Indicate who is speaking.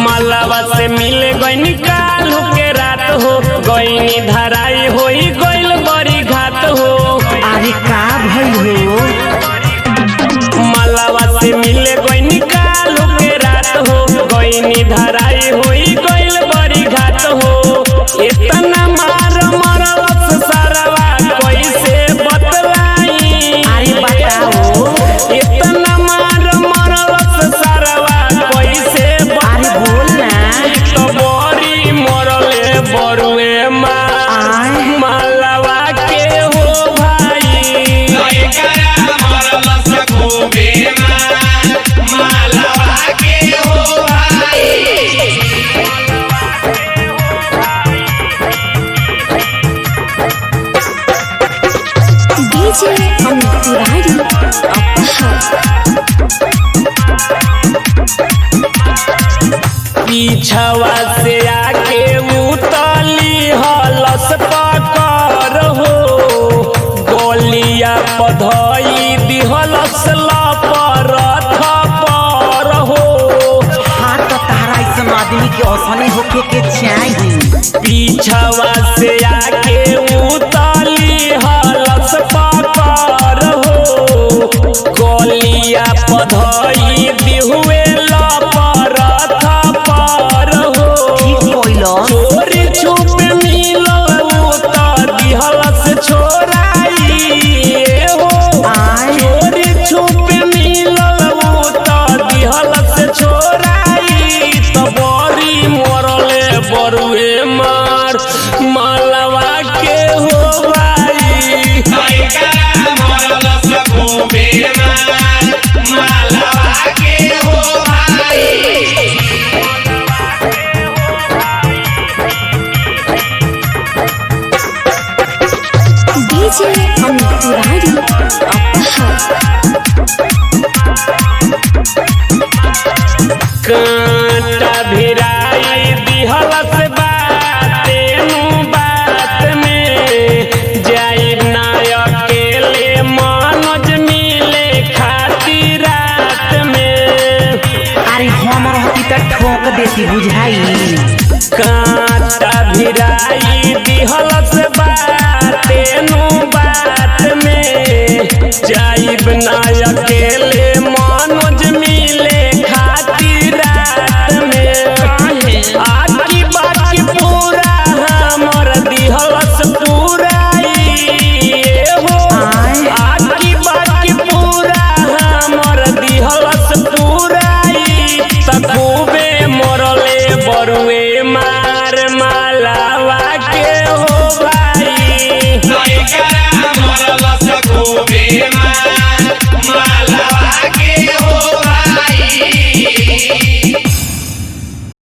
Speaker 1: मलवा से मिल गईनी काल के रात हो गईनी धराई होई गईल बड़ी घात हो।
Speaker 2: अरे का भइल हो?
Speaker 1: मलवा से मिल गईनी काल के रात हो गईनी धराई होई गईल बड़ी घात हो। इतना मार मरलस सरवा कैसे बतलाई?
Speaker 2: अरे बताओ।
Speaker 1: इतना मार मरलस सरवा कैसे
Speaker 2: अरे बोल ना।
Speaker 1: तो बड़ी मरले बरुए मालवा के हो भाई।
Speaker 3: DJ Amit Tiwari
Speaker 1: पीछवा से आके उतली हलस पकर हो गोलिया पधई दिहलस लपर थपर हो।
Speaker 2: हाँ तो तारा ऐसा आदमी के औसने होके के चाहिए।
Speaker 1: पीछवा से आके उतली हलस पकर हो गोलिया पधई दिहुए लपर थपर हो। चोरी छुप मिलो तो दिहलस छोराई हो। चोरी छुप मिलो तो दिहलस छोराई तो बड़ी मरले बरुए मार मालवा के हो भाई।
Speaker 3: DJ Amit Tiwari
Speaker 1: कांटा भिराई दिहलस बाते नु बात में जाई ना अकेले मनोज मिले खातिर रात में।
Speaker 2: अरे हम रहती तो ठोक देती बुझाई।
Speaker 1: कांटा भिराई दिहलस